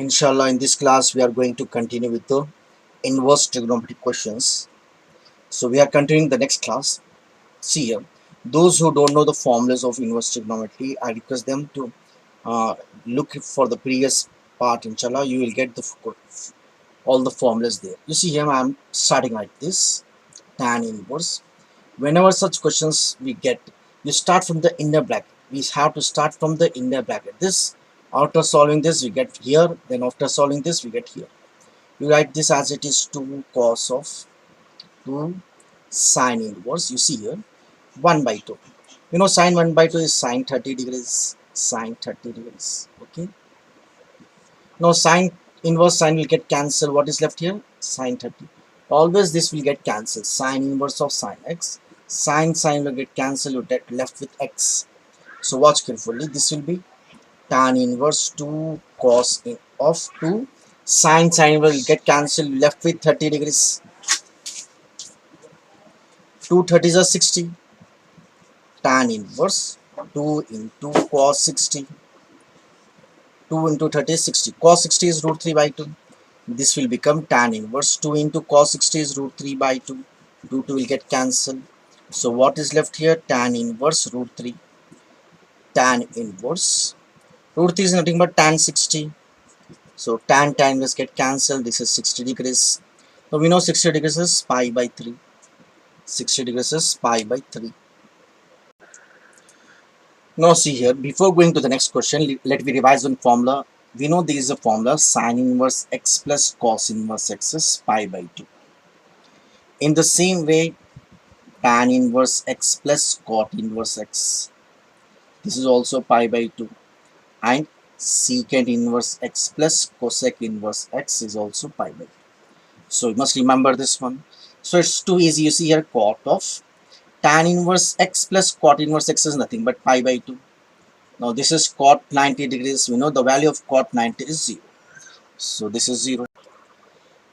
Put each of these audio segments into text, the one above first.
Inshallah, in this class we are going to continue with the inverse trigonometry questions. So we are continuing the next class. See here, those who don't know the formulas of inverse trigonometry, I request them to look for the previous part. Inshallah, you will get all the formulas there. You see here, I am starting like this: tan inverse. Whenever such questions we get, you start from the inner bracket. We have to start from the inner bracket. This, after solving this, we get here. Then after solving this, we get here. You write this as it is 2 cos of 2 sine inverse. You see here 1 by 2. You know sine 1 by 2 is sine 30 degrees. Sine 30 degrees. Okay. Now sine inverse sine will get cancelled. What is left here? Sine 30. Always this will get cancelled. Sine inverse of sine x. Sine will get cancelled. You get left with x. So watch carefully. This will be tan inverse 2 cos of 2 sine will get cancelled, left with 30 degrees. 2 30s are 60. Tan inverse 2 into cos 60. 2 into 30 is 60. Cos 60 is root 3 by 2. This will become tan inverse 2 into cos 60 is root 3 by 2. Root 2 will get cancelled. So what is left here? Tan inverse root 3. Tan inverse root 3 is nothing but tan 60. So tan inverse get cancelled. This is 60 degrees. Now we know 60 degrees is pi by 3. 60 degrees is pi by 3. Now see here, before going to the next question, let me revise one formula. We know there is a formula: sine inverse x plus cos inverse x is pi by 2. In the same way, tan inverse x plus cot inverse x, this is also pi by 2. And secant inverse x plus cosec inverse x is also pi by 2. So you must remember this one. So it's too easy. You see here, cot of tan inverse x plus cot inverse x is nothing but pi by 2. Now this is cot 90 degrees. We know the value of cot 90 is 0. So this is 0.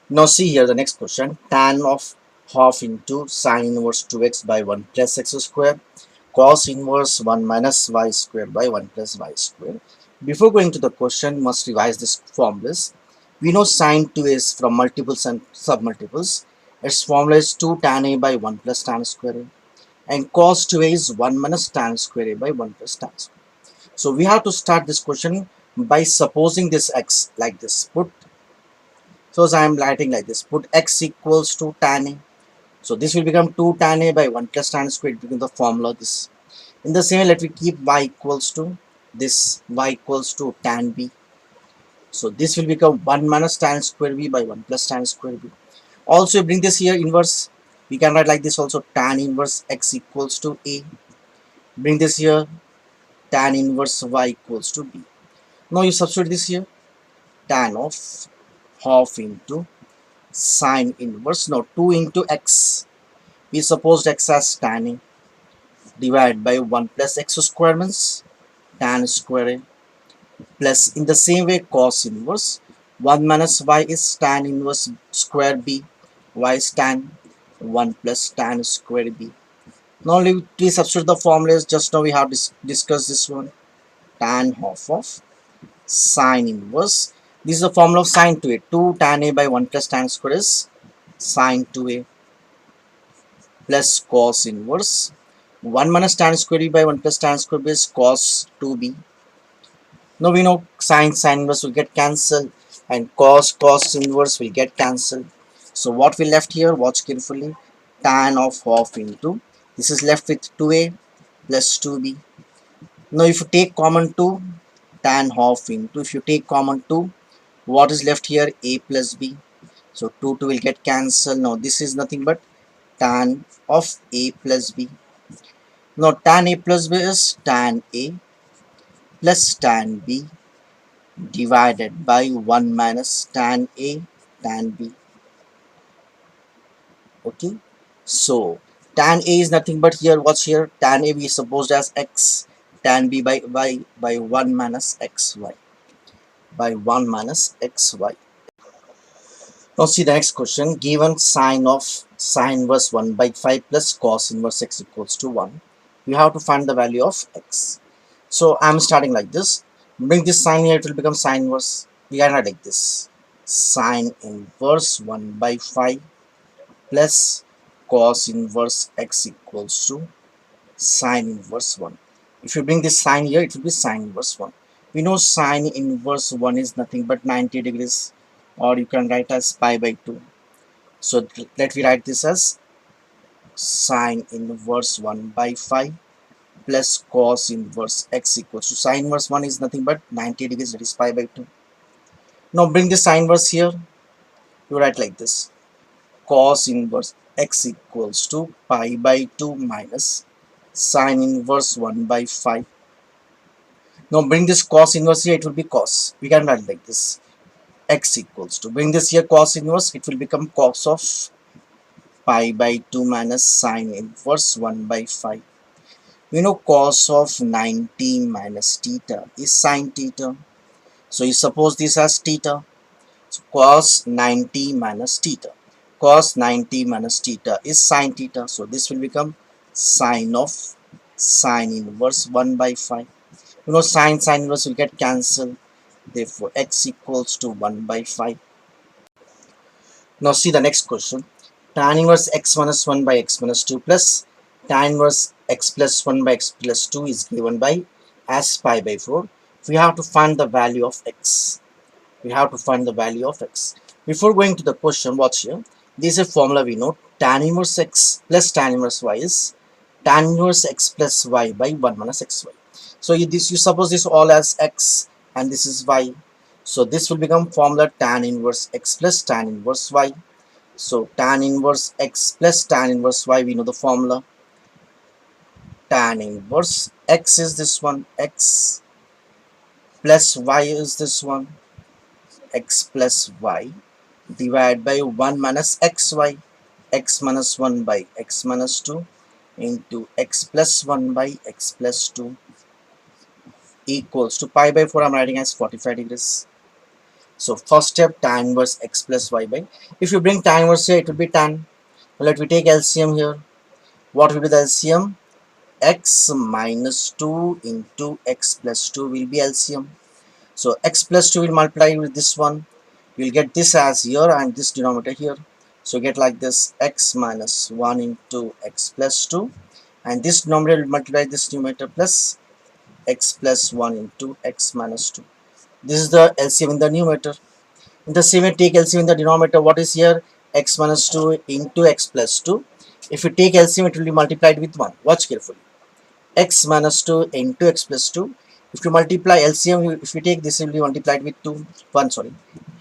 Now see here the next question. Tan of half into sine inverse 2x by 1 plus x square, cos inverse 1 minus y square by 1 plus y square. Before going to the question, must revise this formulas. We know sine 2 is from multiples and submultiples. Its formula is 2 tan a by 1 plus tan square a. And cos 2a is 1 minus tan square a by 1 plus tan square. So we have to start this question by supposing this x like this. So I am writing like this. Put x equals to tan a. So this will become 2 tan a by 1 plus tan square. It becomes the formula this. In the same way, let me keep y equals to this. Y equals to tan b. So this will become 1 minus tan square b by 1 plus tan square b. Also bring this here inverse. We can write like this also: tan inverse x equals to a. Bring this here, tan inverse y equals to b. Now you substitute this here: tan of half into sine inverse. Now 2 into x. We supposed x as tan a, divided by 1 plus x square means tan square a, plus in the same way cos inverse 1 minus y is tan inverse square b. Y is tan 1 plus tan square b. Now we substitute the formulas. Just now we have discussed this one: tan half of sine inverse. This is the formula of sine 2a. 2 tan a by 1 plus tan square is sine 2a, plus cos inverse 1 minus tan square b by 1 plus tan square b is cos 2b. Now we know sine inverse will get cancelled, and cos inverse will get cancelled. So what we left here, watch carefully: tan of half into, this is left with 2a plus 2b. Now if you take common 2, tan half into, if you take common 2, what is left here? A plus b. So 2 will get cancelled. Now this is nothing but tan of a plus b. Now tan a plus b is tan a plus tan b divided by 1 minus tan a tan b. Okay, so tan a is nothing but here, what's here? Tan a we supposed as x, tan b by y by 1 minus xy, by 1 minus xy. Now see the next question. Given sine of sine inverse 1 by 5 plus cos inverse x equals to 1, you have to find the value of x. So I'm starting like this. Bring this sine here, it will become sine inverse. we can write like this: sine inverse 1 by 5 plus cos inverse x equals to sine inverse 1. If you bring this sine here, it will be sine inverse 1. We know sine inverse 1 is nothing but 90 degrees, or you can write as pi by 2. So let me write this as sine inverse 1 by 5 plus cos inverse x equals to sine inverse 1 is nothing but 90 degrees, that is pi by 2. Now bring the sine inverse here, you write like this: cos inverse x equals to pi by 2 minus sine inverse 1 by 5. Now bring this cos inverse here, it will be cos. We can write like this: x equals to, bring this here cos inverse, it will become cos of pi by 2 minus sine inverse 1 by 5. We know cos of 90 minus theta is sine theta. So you suppose this as theta. So cos 90 minus theta. Cos 90 minus theta is sine theta. So this will become sine of sine inverse 1 by 5. You know sine inverse will get cancelled. Therefore x equals to 1 by 5. Now see the next question. Tan inverse x minus 1 by x minus 2 plus tan inverse x plus 1 by x plus 2 is given by as pi by 4. We have to find the value of x. We have to find the value of x. Before going to the question, watch here. This is a formula we know. Tan inverse x plus tan inverse y is tan inverse x plus y by 1 minus xy. So you suppose this all as x and this is y. So this will become formula tan inverse x plus tan inverse y. So tan inverse x plus tan inverse y, we know the formula. Tan inverse x is this one, x plus y is this one, x plus y divided by 1 minus xy, x minus 1 by x minus 2 into x plus 1 by x plus 2 equals to pi by 4. I'm writing as 45 degrees. So first step, tan inverse x plus y by, if you bring tan inverse here, it will be tan. Let me take LCM here. What will be the LCM? X minus 2 into x plus 2 will be LCM. So x plus 2 will multiply with this one. You will get this as here and this denominator here. So get like this: x minus 1 into x plus 2, and this denominator will multiply this numerator plus x plus 1 into x minus 2. This is the LCM in the numerator. In the same way, take LCM in the denominator. What is here? X minus 2 into x plus 2. If you take LCM, it will be multiplied with 1. Watch carefully. X minus 2 into x plus 2. If you multiply LCM, if you take this, it will be multiplied with 1, sorry.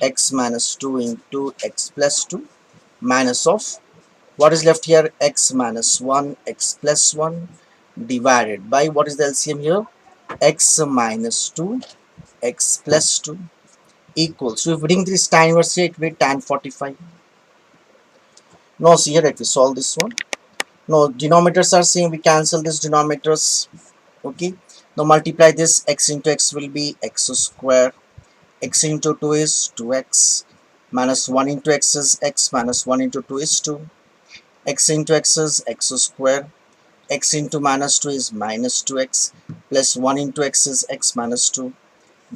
X minus 2 into x plus 2 minus of, what is left here? X minus 1, x plus 1 divided by, what is the LCM here? X minus 2, x plus 2 equals, so if we bring this tan inverse here, it will be tan 45. Now see here, let me solve this one. Now denominators are same, we cancel these denominators. Okay, now multiply this, x into x will be x square, x into 2 is 2x, minus 1 into x is x, minus 1 into 2 is 2, x into x is x square, x into minus 2 is minus 2x, plus 1 into x is x minus 2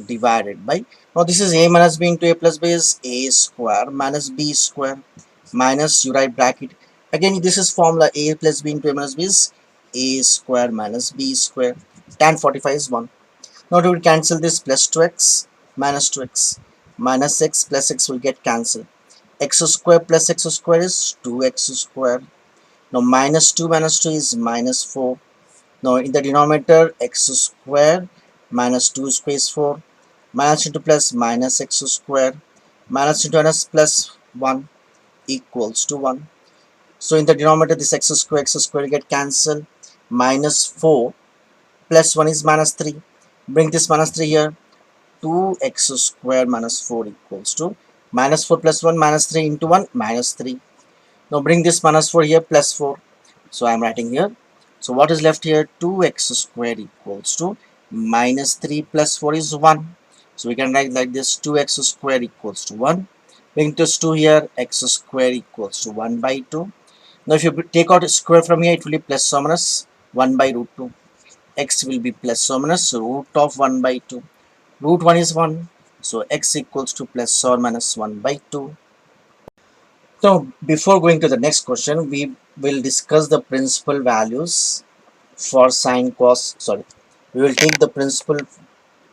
divided by, now this is a minus b into a plus b is a square minus b square, minus, you write bracket. Again this is formula, a plus b into a minus b is a square minus b square. Tan 45 is 1. Now we will cancel this, plus 2x minus 2x minus x plus x will get cancelled. X square plus x square is 2x square. Now minus 2 minus 2 is minus 4. Now in the denominator, x square minus 2 square is 4, minus into plus minus x square, minus into minus plus 1 equals to 1. So in the denominator, this x square will get cancelled. Minus 4 plus 1 is minus 3. Bring this minus 3 here. 2x square minus 4 equals to minus 4 plus 1 minus 3 into 1 minus 3. Now bring this minus 4 here, plus 4. So I am writing here. So what is left here? 2x square equals to minus 3 plus 4 is 1. So we can write like this: 2x square equals to 1. Bring this 2 here, x square equals to 1 by 2. Now if you take out a square from here, it will be plus or minus 1 by root 2. X will be plus or minus root of 1 by 2. Root 1 is 1. So x equals to plus or minus 1 by 2. So before going to the next question, we will discuss the principal values for sine cos, sorry, we will take the principal,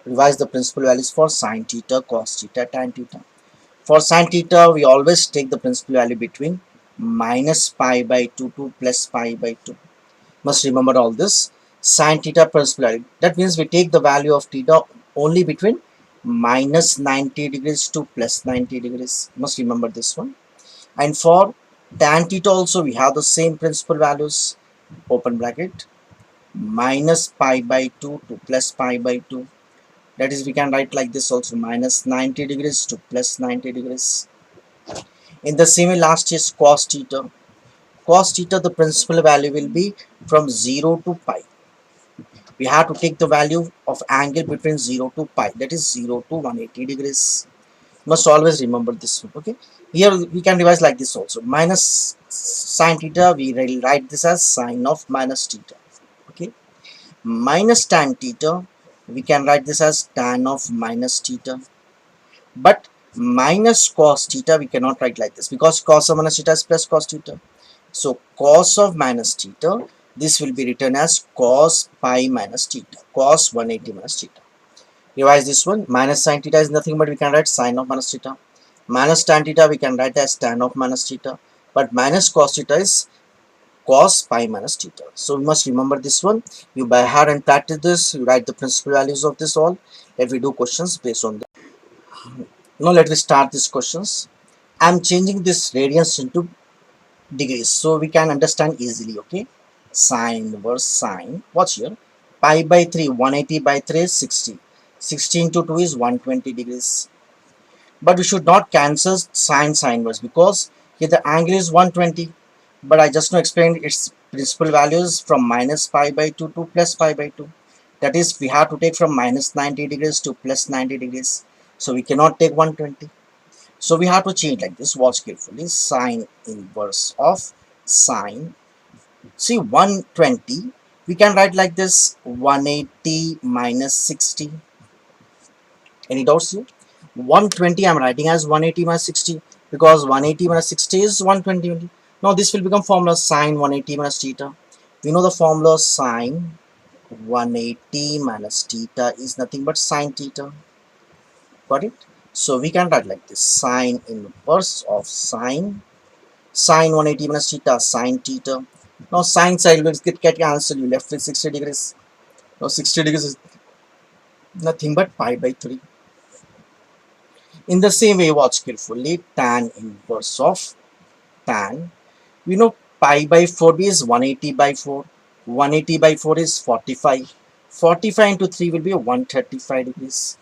revise the principal values for sine theta, cos theta, tan theta. For sine theta, we always take the principal value between minus pi by 2 to plus pi by 2. Must remember all this. Sine theta principal value. That means we take the value of theta only between minus 90 degrees to plus 90 degrees. Must remember this one. And for tan theta also we have the same principal values. Open bracket minus pi by 2 to plus pi by 2. That is, we can write like this also, minus 90 degrees to plus 90 degrees. In the same way, last is cos theta. Cos theta, the principal value will be from 0 to pi. We have to take the value of angle between 0 to pi, that is 0 to 180 degrees. Must always remember this one. Okay, here we can revise like this also, minus sine theta, we will write this as sine of minus theta. Okay, minus tan theta, we can write this as tan of minus theta. But minus cos theta we cannot write like this, because cos of minus theta is plus cos theta. So cos of minus theta, this will be written as cos pi minus theta, cos 180 minus theta. Revise this one. Minus sin theta is nothing but we can write sine of minus theta. Minus tan theta we can write as tan of minus theta. But minus cos theta is cos pi minus theta. So we must remember this one. You by heart and practice this. You write the principal values of this all. Let me do questions based on that. Now let me start these questions. I am changing this radians into degrees so we can understand easily. Okay, sine inverse sine, watch here, pi by 3, 180 by 3 is 60, 60 into 2 is 120 degrees. But we should not cancel sine inverse, because here the angle is 120, but I just now explained its principal values from minus pi by 2 to plus pi by 2. That is, we have to take from minus 90 degrees to plus 90 degrees, so we cannot take 120. So we have to change like this. Watch carefully. Sine inverse of sine. See, 120. We can write like this, 180 minus 60. Any doubts here? 120 I'm writing as 180 minus 60, because 180 minus 60 is 120 only. Now this will become formula sine 180 minus theta. We know the formula sine 180 minus theta is nothing but sine theta. Got it? So we can write like this, sine inverse of sine 180 minus theta, sine theta. Now sine side will get cancelled, you left with 60 degrees. Now 60 degrees is nothing but pi by 3. In the same way, watch carefully, tan inverse of tan. We know pi by 4 is 180 by 4. 180 by 4 is 45. 45 into 3 will be 135 degrees.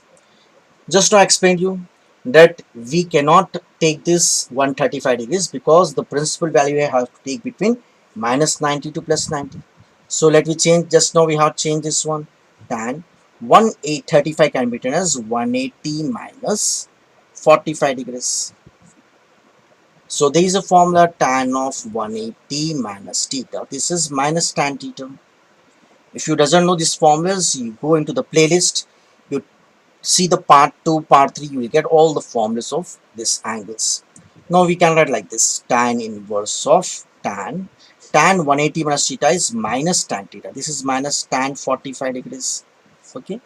Just now I explained you that we cannot take this 135 degrees, because the principal value I have to take between minus 90 to plus 90. So let me change, just now we have changed this one, tan 135 can be written as 180 minus 45 degrees. So there is a formula tan of 180 minus theta. This is minus tan theta. If you doesn't know these formulas, you go into the playlist, you see the part 2, part 3, you will get all the formulas of these angles. Now we can write like this, tan inverse of tan 180 minus theta is minus tan theta. This is minus tan 45 degrees. Okay,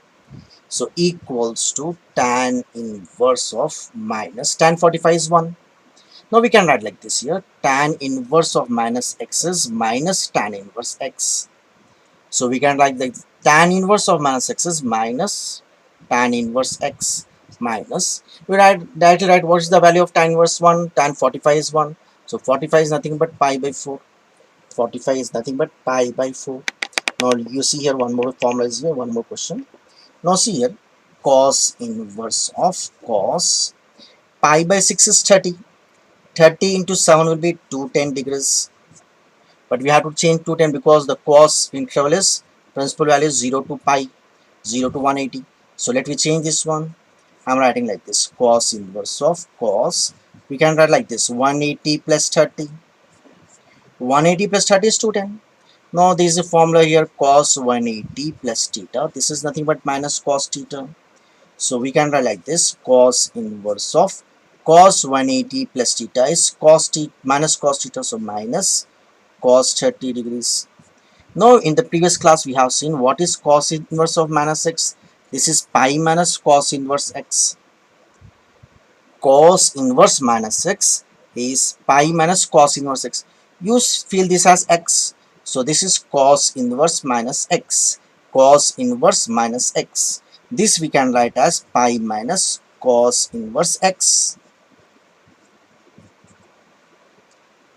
so equals to tan inverse of minus tan 45 is 1. Now we can write like this here, tan inverse of minus x is minus tan inverse x. So we can write the tan inverse of minus x is minus tan inverse x minus, we directly write what is the value of tan inverse 1, tan 45 is 1. So 45 is nothing but pi by 4. 45 is nothing but pi by 4. Now you see here one more formula is here, one more question. Now see here, cos inverse of cos pi by 6 is 30. 30 into 7 will be 210 degrees. But we have to change 210 because the cos interval is principal value is 0 to pi, 0 to 180. So let me change this one. I'm writing like this, cos inverse of cos. We can write like this, 180 plus 30. 180 plus 30 is 210. Now there is a formula here, cos 180 plus theta. This is nothing but minus cos theta. So we can write like this: cos inverse of cos 180 plus theta is cos t minus cos theta, so minus cos 30 degrees. Now in the previous class we have seen what is cos inverse of minus x. This is pi minus cos inverse x. Cos inverse minus x is pi minus cos inverse x. You feel this as x. So this is cos inverse minus x. Cos inverse minus x. This we can write as pi minus cos inverse x.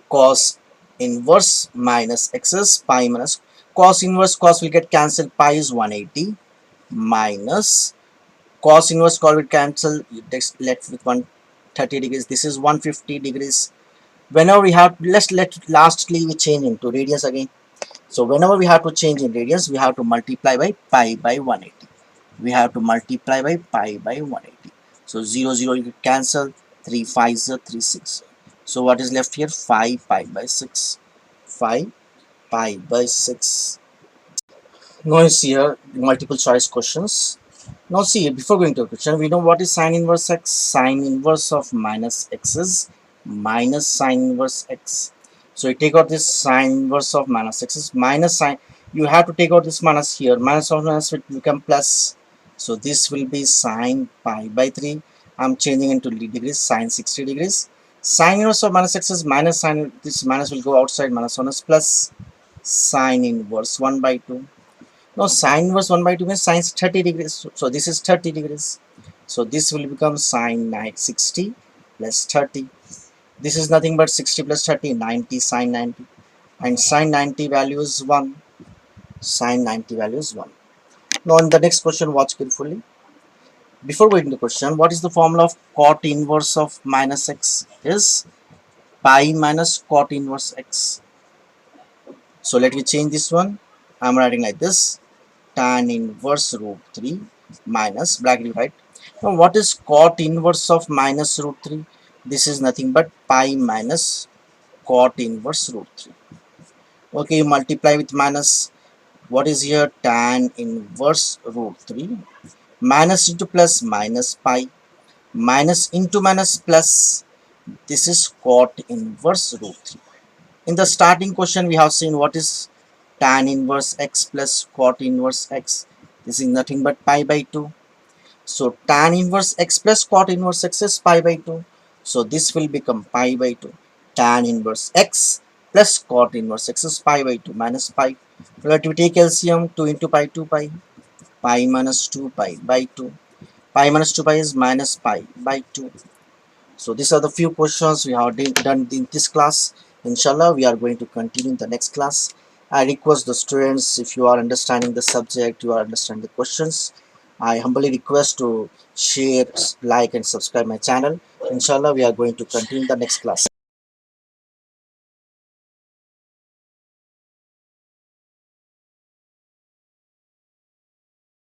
Cos inverse minus x is pi minus cos inverse. Cos will get cancelled. Pi is 180 minus cos inverse cos will cancel. You just left with 130 degrees. This is 150 degrees. Whenever we have, lastly we change into radians again. So whenever we have to change in radians, we have to multiply by pi by 180. We have to multiply by pi by 180. So 0 0 you cancel, 3 5 0 3 6. So what is left here? 5 pi by 6. 5 pi by 6. Now you see here multiple choice questions. Now see, before going to a question, we know what is sine inverse x. Sine inverse of minus x is minus sine inverse x. So you take out this sine inverse of minus x is minus sine. You have to take out this minus here. Minus of minus will become plus. So this will be sine pi by 3. I'm changing into degrees, sine 60 degrees. Sine inverse of minus x is minus sine. This minus will go outside. Minus 1 is plus sine inverse 1 by 2. Now sine inverse 1 by 2 means sine 30 degrees. So this is 30 degrees. So this will become sine 60 plus 30. This is nothing but 60 plus 30, 90 sine 90. And sine 90 value is 1. Sine 90 value is 1. Now in the next question, watch carefully. Before going to the question, what is the formula of cot inverse of minus x? Is pi minus cot inverse x. So let me change this one. I'm writing like this: tan inverse root 3 minus bracket, right? Now what is cot inverse of minus root 3? This is nothing but pi minus cot inverse root 3. Okay, you multiply with minus. What is here? Tan inverse root 3 minus into plus minus pi minus into minus plus. This is cot inverse root 3. In the starting question we have seen what is tan inverse x plus cot inverse x. This is nothing but pi by 2. So tan inverse x plus cot inverse x is pi by 2. So this will become pi by 2. Tan inverse x plus cot inverse x is pi by 2 minus pi. Let me take LCM. 2 into pi, 2 pi. Pi minus 2 pi by 2. Pi minus 2 pi is minus pi by 2. So these are the few questions we have done in this class. Inshallah, we are going to continue in the next class. I request the students, if you are understanding the subject, you are understanding the questions, I humbly request to share, like and subscribe my channel. Inshallah, we are going to continue the next class.